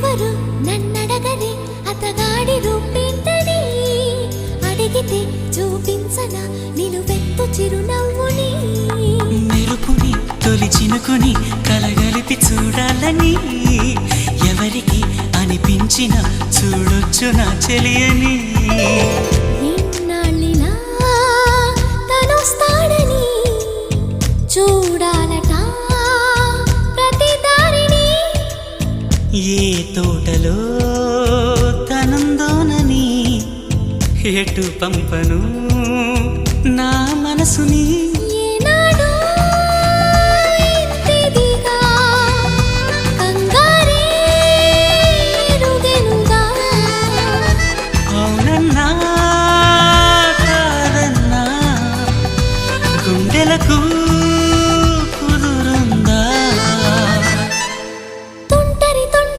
ఎవరు నన్నడగరే అతగాడి రూపేంటని అడిగితే చూపించనా నిలువెత్తు చిరునవ్వుని మెరుపుని తొలి చినుకుని కలగలిపి చూడాలని ఎవరికి అనిపించిన చూడొచ్చు నా చెలియని ఎన్నాళ్ళిలా తనొస్తాడని చూడాలట ప్రతి దారిని ఏ తోటలో తనందోనని ఎటు పంపను నా మనసుని